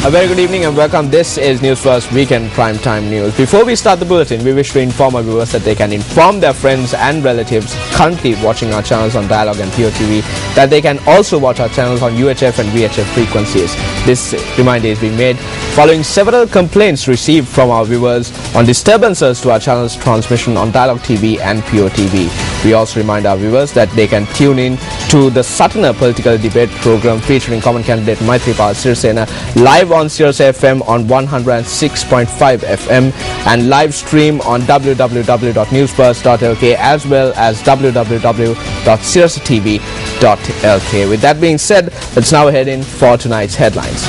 A very good evening and welcome. This is Newsfirst Weekend Primetime News. Before we start the bulletin, we wish to inform our viewers that they can inform their friends and relatives currently watching our channels on Dialogue and POTV that they can also watch our channels on UHF and VHF frequencies. This reminder is being made following several complaints received from our viewers on disturbances to our channel's transmission on Dialogue TV and POTV. We also remind our viewers that they can tune in to the Satana political debate program featuring common candidate Maithripala Sirisena live on Sirius FM on 106.5 FM and live stream on www.newsfirst.lk as well as www.siriustv.lk. With that being said, let's now head in for tonight's headlines.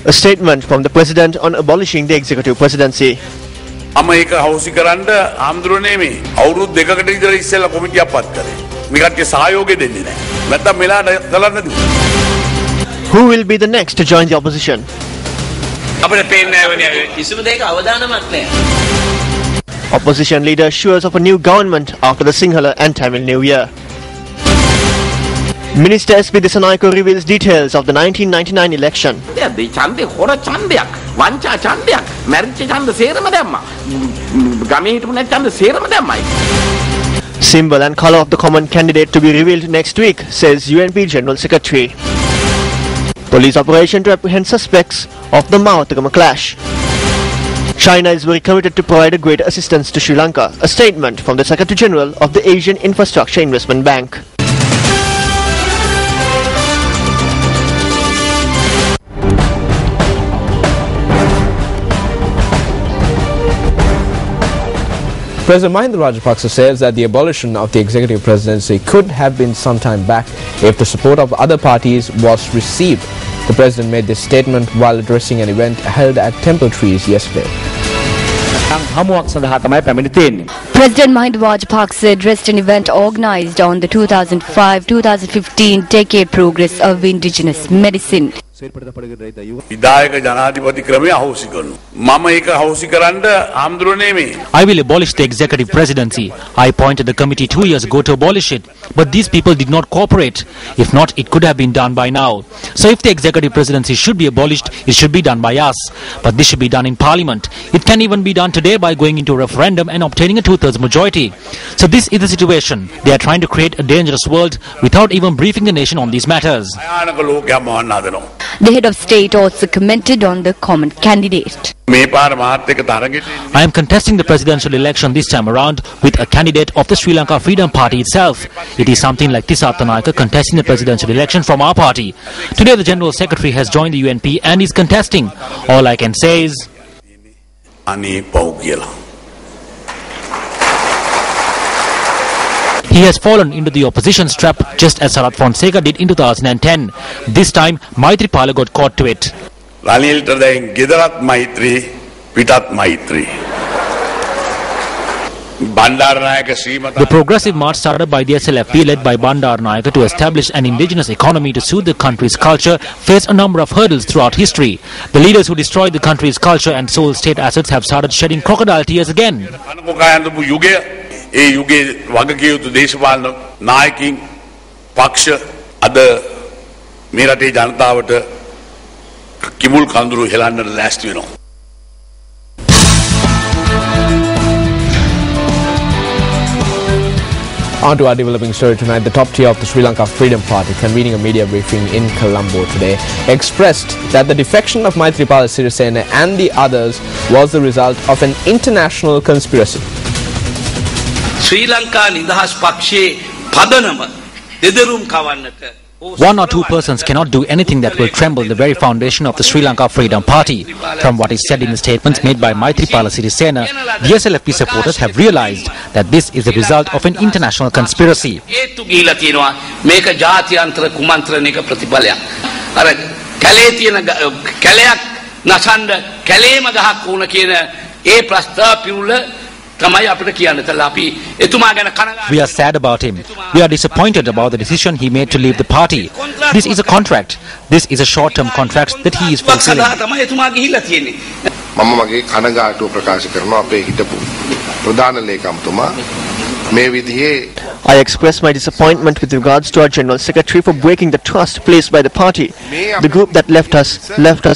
A statement from the President on abolishing the executive presidency. මම ඒක හවුසි කරන්න ආම්දුරනේ මේ අවුරුදු දෙකකට විතර ඉස්සෙල්ලා කොමිටියක් පත් කරේ. මේ කට්ටිය සහයෝගය දෙන්නේ නැහැ. නැත්තම් මෙලාට කරන්න දුන්නා. Who will be the next to join the opposition? අපිට පේන්නේ නැහැ කිසිම දෙයක අවදානමක් නැහැ. Opposition leader assures of a new government after the Sinhala and Tamil New Year. Minister S.P. Disanayake reveals details of the 1999 election. Symbol and colour of the common candidate to be revealed next week, says UNP General Secretary. Police operation to apprehend suspects of the Mahathagama clash. China is very committed to provide a great assistance to Sri Lanka, a statement from the Secretary General of the Asian Infrastructure Investment Bank. President Mahinda Rajapaksa says that the abolition of the executive presidency could have been some time back if the support of other parties was received. The president made this statement while addressing an event held at Temple Trees yesterday. President Mahinda Rajapaksa addressed an event organized on the 2005-2015 Decade Progress of Indigenous Medicine. විදායක ජනාධිපති ක්‍රමය අහෝසි කරනවා. මම ඒක අහෝසි කරන්න ආම්දුරනේ මේ. I will abolish the executive presidency. I appointed a committee 2 years ago to abolish it. But these people did not cooperate. If not, it could have been done by now. So if the executive presidency should be abolished, it should be done by us. But this should be done in parliament. It can even be done today by going into a referendum and obtaining a 2/3 majority. So this is the situation. They are trying to create a dangerous world without even briefing the nation on these matters. භයානක ලෝකයක් මවන්න හදනවා. The head of state also commented on the common candidate. මේ පාර මාත් එක්ක තරගෙට I am contesting the presidential election this time around with a candidate of the Sri Lanka Freedom Party itself. It is something like Disanayake contesting the presidential election from our party. Today the General Secretary has joined the UNP and is contesting. All I can say is අනේ පව් කියලා. he has fallen into the opposition's trap just as Sarath Fonseca did in 2010. This time Maithripala got caught to it. රනිල්ට දැන් ගෙදරත් මෛත්‍රී පිටත් මෛත්‍රී. Bandaranaike ශ්‍රීමත The progressive march started by the SLFP led by Bandaranaike to establish an indigenous economy to suit the country's culture faced a number of hurdles throughout history. The leaders who destroyed the country's culture and sold state assets have started shedding crocodile tears again. අනුකෝකායන්දපු යුගය ඒ යුගයේ වගකිය යුතු දේශපාලන නායකින් පක්ෂ අද මේ රටේ ජනතාවට කිමුල් කඳුරු හෙලන්නට ලෑස්ති වෙනවා. On to our developing story tonight. The top tier of the Sri Lanka Freedom Party, convening a media briefing in Colombo today, expressed that the defection of Maithripala Sirisena and the others was the result of an international conspiracy. ශ්‍රී ලංකා නිදහස් පක්ෂයේ පදනම දෙදරුම් කවන්නට One or two persons cannot do anything that will tremble the very foundation of the Sri Lanka Freedom Party. From what is said in the statements made by Maithripala Sirisena, the SLFP supporters have realized that this is the result of an international conspiracy. ඒතු ගිහිලා තියෙනවා මේක ජාත්‍යන්තර කුමන්ත්‍රණයක ප්‍රතිඵලයක්. අර කැලේ තියෙන කැලයක් නසන්න කැලේම ගහක් වුණ කියන ඒ ප්‍රස්තාව පිරුල We are sad about him. We are disappointed about the decision he made to leave the party. This is a contract. This is a short-term contract that he is fulfilling. මම මගේ කනගාටුව ප්‍රකාශ කරනවා අපේ හිටපු ප්‍රධාන ලේකම්තුමා මේ විදිහේ I express my disappointment with regards to our General Secretary for breaking the trust placed by the party. The group that left us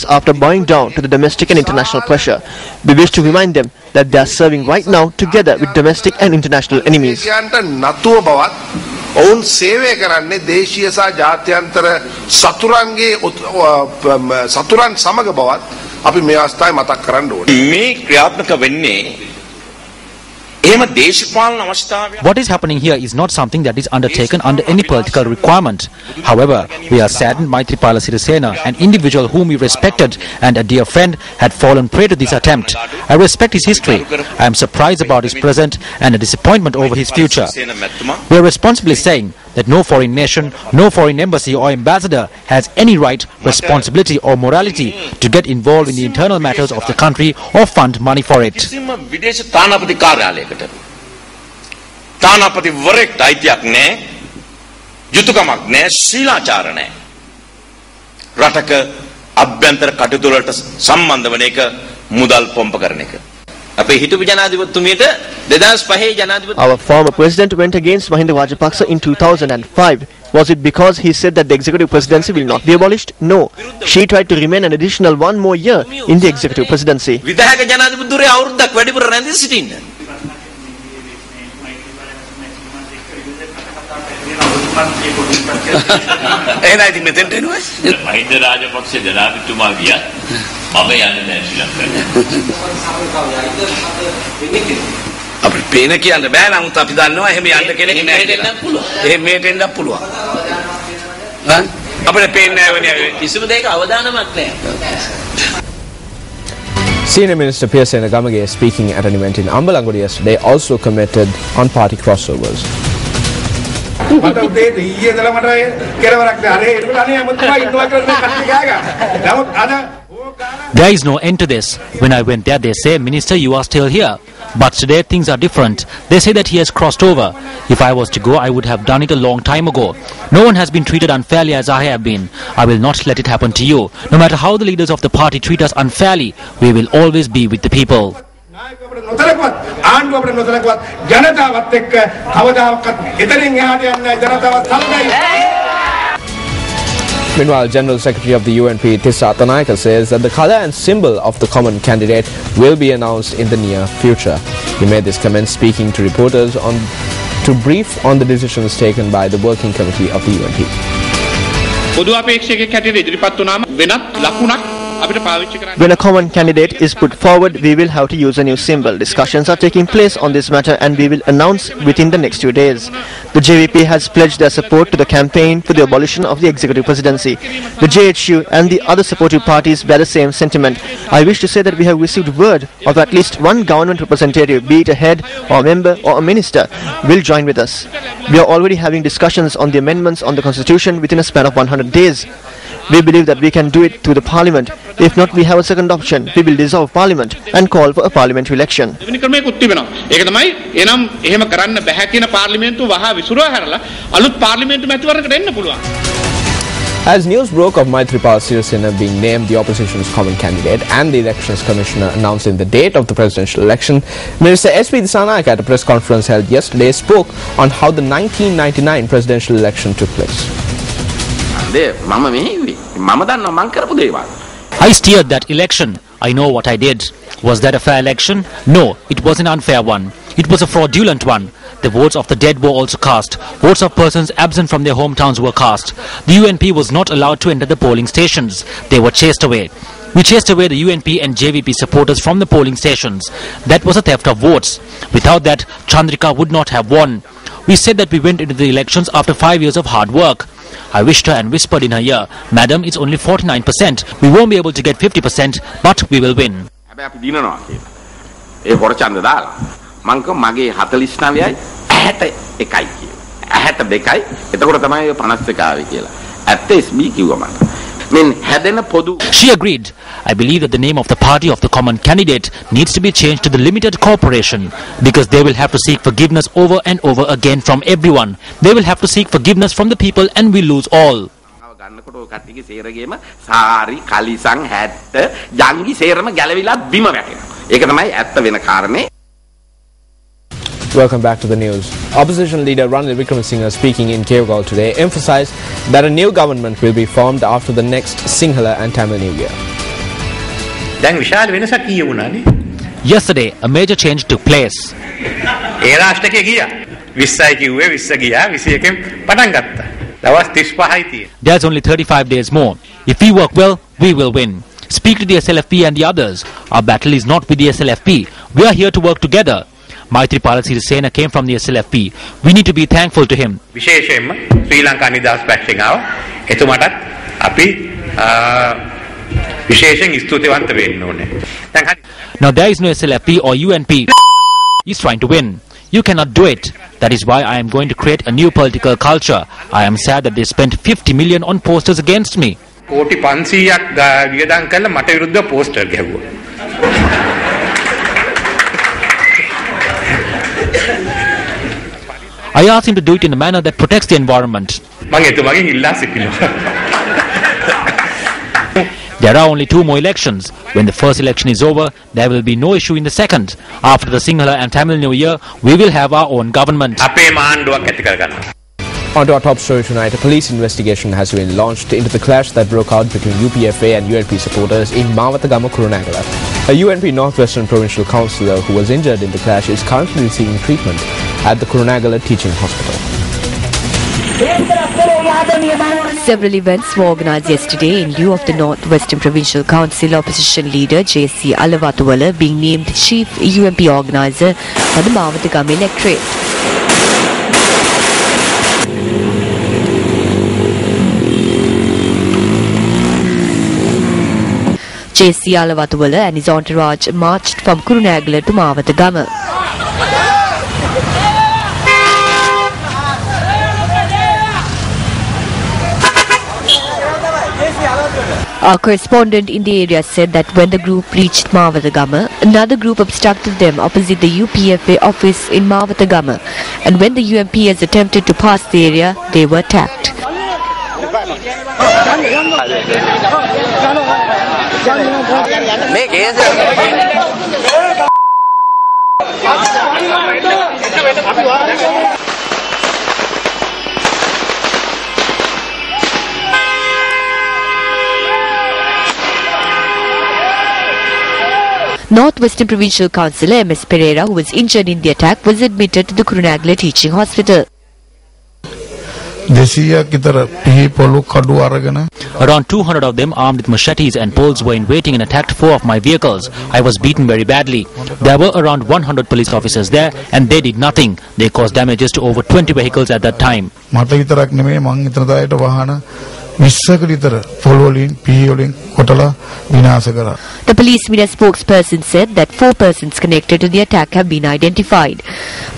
after bowing down to the domestic and international pressure. We wish to remind them that they are serving right now together with domestic and international enemies. ඔවුන් සේවය කරන්නේ දේශීය සහ ජාත්‍යන්තර සතුරන් සමග බවත් අපි මේ අවස්ථාවේ මතක් කරන්න ඕනේ. මේ ක්‍රියාත්මක වෙන්නේ What is happening here is not something that is undertaken under any political requirement. However, we are saddened Maithripala Sirisena, an individual whom we respected and a dear friend, had fallen prey to this attempt. I respect his history. I am surprised about his present and a disappointment over his future. We are responsibly saying that no foreign nation, no foreign embassy or ambassador has any right, responsibility or morality to get involved in the internal matters of the country or fund money for it. Our former president went against Mahinda Rajapaksa in 2005. Was it because he said that the executive presidency will not be abolished? No. She tried to remain an additional one more year in the executive presidency. අපිට පේන කියන්න බෑ නමුත් අපි දන්නවා එහෙම යන්න කෙනෙක් නැහැ කියලා. එහෙම එන්න පුළුවන්. අපිට පේන්නේ නැහැ වෙන්නේ කිසිම දෙයක අවදානමක් නැහැ. Senior Minister Piyasenna Gamage, speaking at an event in Ambalangudi yesterday, also commented on party crossovers. There is no end to this. When I went there, they say, Minister, you are still here. But today things are different. They say that he has crossed over. If I was to go, I would have done it a long time ago. No one has been treated unfairly as I have been. I will not let it happen to you. No matter how the leaders of the party treat us unfairly, we will always be with the people. Meanwhile, General Secretary of the UNP, Tissa Atanaika, says that the colour and symbol of the common candidate will be announced in the near future. He made this comment speaking to reporters to brief on the decisions taken by the working committee of the UNP. When a common candidate is put forward, we will have to use a new symbol. Discussions are taking place on this matter and we will announce within the next few days. The JVP has pledged their support to the campaign for the abolition of the executive presidency. The JHU and the other supportive parties bear the same sentiment. I wish to say that we have received word of at least one government representative, be it a head or a member or a minister, will join with us. We are already having discussions on the amendments on the constitution within a span of 100 days. We believe that we can do it through the parliament. If not, we have a second option. We will dissolve parliament and call for a parliamentary election. As news broke of Maithripala Sirisena being named the opposition's common candidate and the elections commissioner announcing the date of the presidential election, Minister S.P. Dissanayake at a press conference held yesterday spoke on how the 1999 presidential election took place. I steered that election. I know what I did. Was that a fair election? No, it was an unfair one. It was a fraudulent one. The votes of the dead were also cast. Votes of persons absent from their hometowns were cast. The UNP was not allowed to enter the polling stations. They were chased away. We chased away the UNP and JVP supporters from the polling stations. That was a theft of votes. Without that, Chandrika would not have won. We said that we went into the elections after 5 years of hard work. I wished her and whispered in her ear, Madam, it's only 49%. We won't be able to get 50%, but we will win. She agreed. I believe that the name of the party of the common candidate needs to be changed to the Limited Corporation because they will have to seek forgiveness over and over again from everyone. They will have to seek forgiveness from the people and we lose all. Welcome back to the news. Opposition leader Ranil Wickremesinghe, speaking in Keogal today, emphasized that a new government will be formed after the next Sinhala and Tamil New Year. Yesterday, a major change took place. There's only 35 days more. If we work well, we will win. Speak to the SLFP and the others. Our battle is not with the SLFP. We are here to work together. Maithripala Sirisena came from the SLFP. We need to be thankful to him. Sri Lanka Nidas Patching out. Etumatat, Api, Visheshing is to Now there is no SLFP or UNP. He's trying to win. You cannot do it. That is why I am going to create a new political culture. I am sad that they spent 50 million on posters against me. Koti 500ක් වියදම් කරලා මට විරුද්ධ poster ගැහුවා. I asked him to do it in a manner that protects the environment. මම එතුමාගෙන් ඉල්ලා සිටිනවා. There are only 2 more elections. When the first election is over, there will be no issue in the second. After the Sinhala and Tamil New Year, we will have our own government. අපේ මාණ්ඩුවක් ඇති කරගන්නවා. On to our top story tonight, a police investigation has been launched into the clash that broke out between UPFA and UNP supporters in Mawatagama, Kurunagala. A UNP Northwestern Provincial Councillor who was injured in the clash is currently receiving treatment at the Kurunagala Teaching Hospital. Several events were organised yesterday in lieu of the Northwestern Provincial Council opposition leader J.C. Alawathuwala being named Chief UNP Organiser for the Mawatagama electorate. J.C. Alawathuwala and his entourage marched from Kurunagala to Mawatagama. Our correspondent in the area said that when the group reached Mawatagama, another group obstructed them opposite the UPFA office in Mawatagama, and when the UMPs attempted to pass the area, they were attacked. Northwestern Provincial Councillor M.S. Pereira, who was injured in the attack, was admitted to the Kurunagala Teaching Hospital. Around 200 of them armed with machetes and poles were in waiting and attacked 4 of my vehicles. I was beaten very badly. There were around 100 police officers there and they did nothing. They caused damages to over 20 vehicles at that time. The police media spokesperson said that 4 persons connected to the attack have been identified.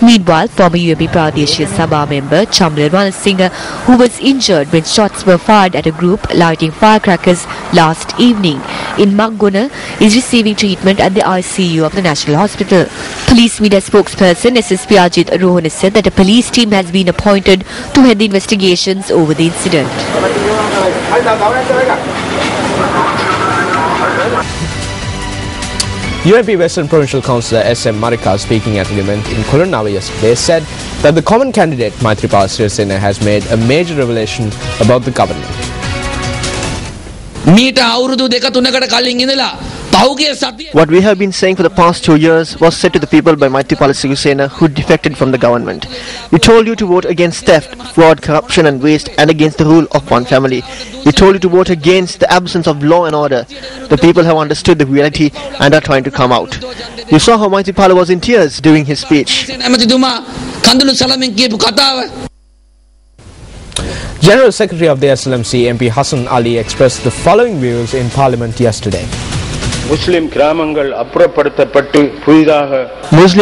Meanwhile, former UMP Pradeshia Sabha member Chamla Ranasinghe, who was injured when shots were fired at a group lighting firecrackers last evening in Maggona, is receiving treatment at the ICU of the National Hospital. Police media spokesperson SSP Ajit Rohana said that a police team has been appointed to head the investigations over the incident. UNP Western Provincial Councillor S.M. Marika, speaking at an event in Kurunagala yesterday, said that the common candidate Maithripala Sirisena has made a major revelation about the government. What we have been saying for the past 2 years was said to the people by Maithripala Sirisena, who defected from the government. We told you to vote against theft, fraud, corruption and waste, and against the rule of one family. We told you to vote against the absence of law and order. The people have understood the reality and are trying to come out. You saw how Maithripala was in tears during his speech. General Secretary of the SLMC, MP Hassan Ali, expressed the following views in Parliament yesterday. Muslim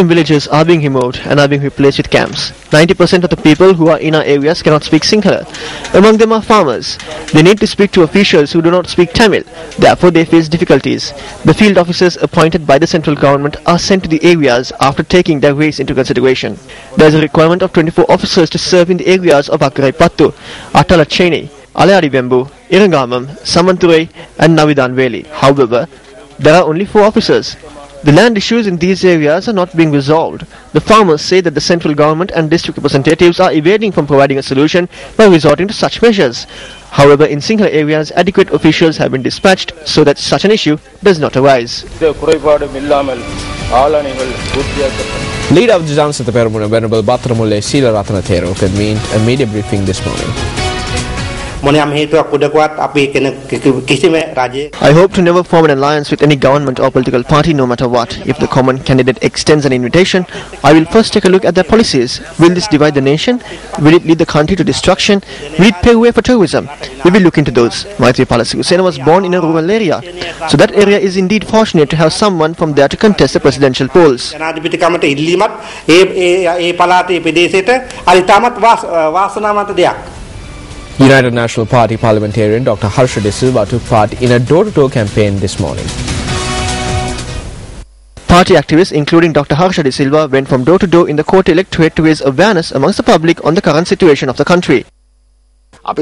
villages are being removed and are being replaced with camps. 90% of the people who are in our areas cannot speak Sinhala. Among them are farmers. They need to speak to officials who do not speak Tamil. Therefore, they face difficulties. The field officers appointed by the central government are sent to the areas after taking their race into consideration. There is a requirement of 24 officers to serve in the areas of Akarai Pattu, Atalacheni, Alayadi Bembu, Irangamam, Samanturai and Navidan Valley. However, there are only 4 officers. The land issues in these areas are not being resolved. The farmers say that the central government and district representatives are evading from providing a solution by resorting to such measures. However, in single areas, adequate officials have been dispatched so that such an issue does not arise. Leader of the Jansa Permuna, Venerable Batramule Sila Ratanathero, convened a media briefing this morning. I hope to never form an alliance with any government or political party, no matter what. If the common candidate extends an invitation, I will first take a look at their policies. Will this divide the nation? Will it lead the country to destruction? Will it pave way for tourism? We will look into those. Maithripala Sirisena was born in a rural area, so that area is indeed fortunate to have someone from there to contest the presidential polls. United National Party parliamentarian Dr. Harsha De Silva took part in a door-to-door campaign this morning. Party activists, including Dr. Harsha De Silva, went from door to door in the Kota electorate to raise awareness amongst the public on the current situation of the country. We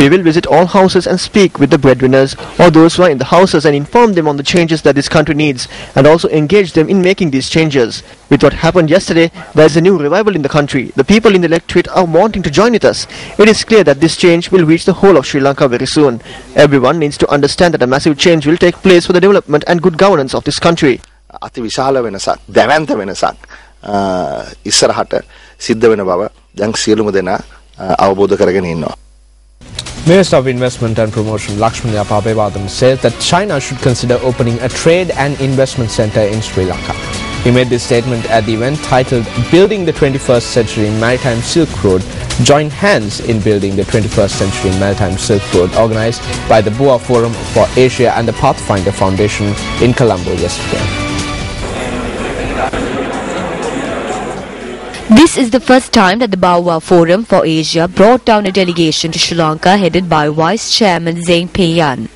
will visit all houses and speak with the breadwinners or those who are in the houses and inform them on the changes that this country needs and also engage them in making these changes. With what happened yesterday, there is a new revival in the country. The people in the electorate are wanting to join with us. It is clear that this change will reach the whole of Sri Lanka very soon. Everyone needs to understand that a massive change will take place for the development and good governance of this country. Minister of Investment and Promotion Lakshman Yapabevadam says that China should consider opening a trade and investment center in Sri Lanka. He made this statement at the event titled Building the 21st Century Maritime Silk Road, Join Hands in Building the 21st Century Maritime Silk Road, organized by the Boa Forum for Asia and the Pathfinder Foundation in Colombo yesterday. This is the first time that the Boa Forum for Asia brought down a delegation to Sri Lanka headed by Vice Chairman Zeng Peiyan.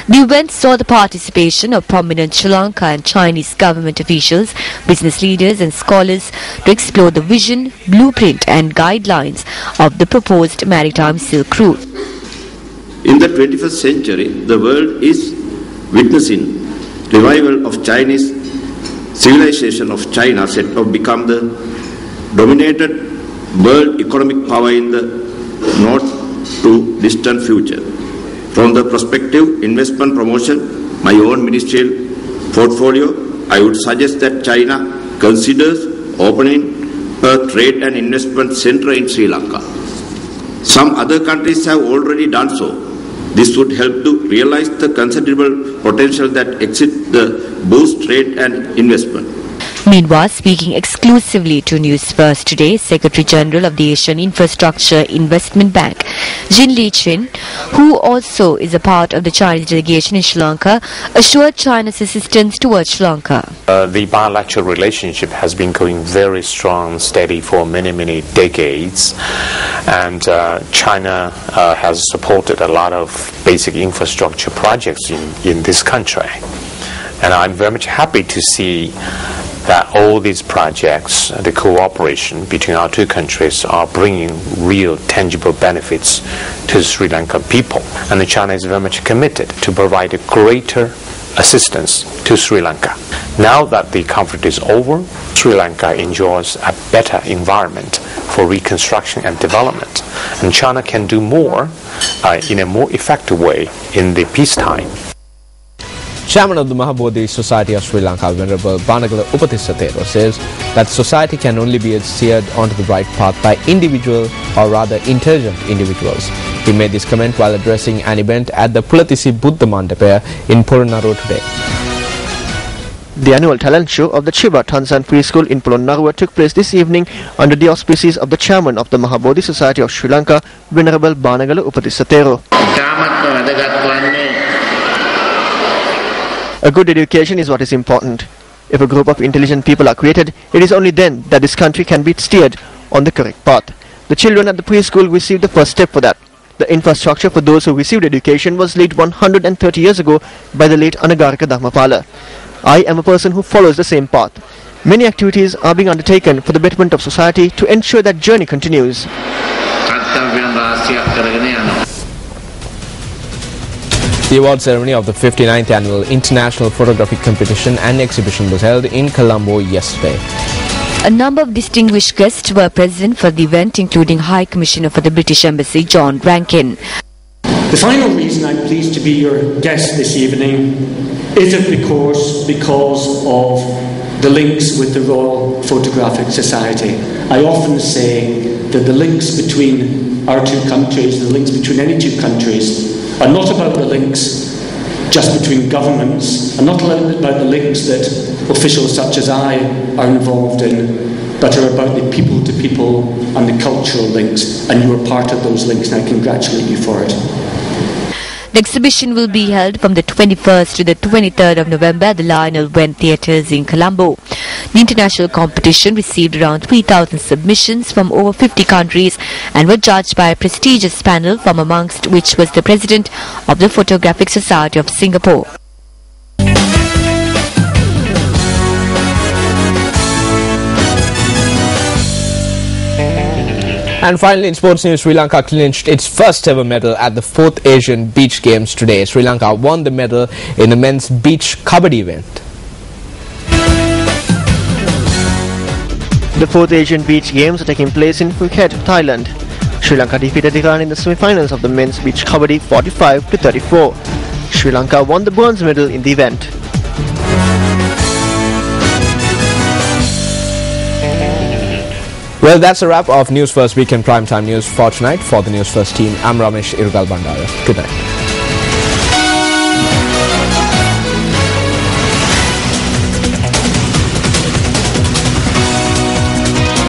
The event saw the participation of prominent Sri Lanka and Chinese government officials, business leaders and scholars to explore the vision, blueprint and guidelines of the proposed maritime Silk Route. In the 21st century, the world is witnessing revival of Chinese civilization of China set to become the dominated world economic power in the not too distant future. From the perspective investment promotion, my own ministerial portfolio, I would suggest that China considers opening a trade and investment center in Sri Lanka. Some other countries have already done so. This would help to realize the considerable potential that exists to boost trade and investment. Meanwhile, speaking exclusively to Newsfirst today, Secretary General of the Asian Infrastructure Investment Bank, Jin Lee-chin, who also is a part of the Chinese delegation in Sri Lanka, assured China's assistance towards Sri Lanka. The bilateral relationship has been going very strong and steady for many decades, and China has supported a lot of basic infrastructure projects in this country. And I'm very much happy to see that all these projects, the cooperation between our two countries, are bringing real tangible benefits to Sri Lankan people. And China is very much committed to provide a greater assistance to Sri Lanka. Now that the conflict is over, Sri Lanka enjoys a better environment for reconstruction and development. And China can do more in a more effective way in the peacetime. Chairman of the Mahabodhi Society of Sri Lanka, Venerable Banagala Upatisatero, says that society can only be steered onto the right path by individual, or rather intelligent individuals. He made this comment while addressing an event at the Pulatisi Buddha Mandapa in Polonnaruwa today. The annual talent show of the Chiba Tanzan Preschool in Polonnaruwa took place this evening under the auspices of the chairman of the Mahabodhi Society of Sri Lanka, Venerable Banagala Upatisatero. A good education is what is important. If a group of intelligent people are created, it is only then that this country can be steered on the correct path. The children at the preschool received the first step for that. The infrastructure for those who received education was laid 130 years ago by the late Anagarika Dharmapala. I am a person who follows the same path. Many activities are being undertaken for the betterment of society to ensure that journey continues. The award ceremony of the 59th Annual International Photographic Competition and Exhibition was held in Colombo yesterday. A number of distinguished guests were present for the event, including High Commissioner for the British Embassy, John Rankin. The final reason I'm pleased to be your guest this evening is of because of the links with the Royal Photographic Society. I often say that the links between our two countries, the links between any two countries, are not about the links just between governments, and not about the links that officials such as I are involved in, but are about the people-to-people and the cultural links, and you are part of those links, and I congratulate you for it. The exhibition will be held from the 21st to the 23rd of November at the Lionel Wen Theatres in Colombo. The international competition received around 3,000 submissions from over 50 countries and were judged by a prestigious panel, from amongst which was the President of the Photographic Society of Singapore. And finally, in sports news, Sri Lanka clinched its first ever medal at the 4th Asian Beach Games today. Sri Lanka won the medal in the men's beach kabaddi event. The 4th Asian Beach Games are taking place in Phuket, Thailand. Sri Lanka defeated Iran in the semi-finals of the men's beach kabaddi 45-34. Sri Lanka won the bronze medal in the event. Well, that's a wrap of News First Weekend Primetime News for tonight. For the News First team, I'm Ramesh Irugal Bandara. Good night.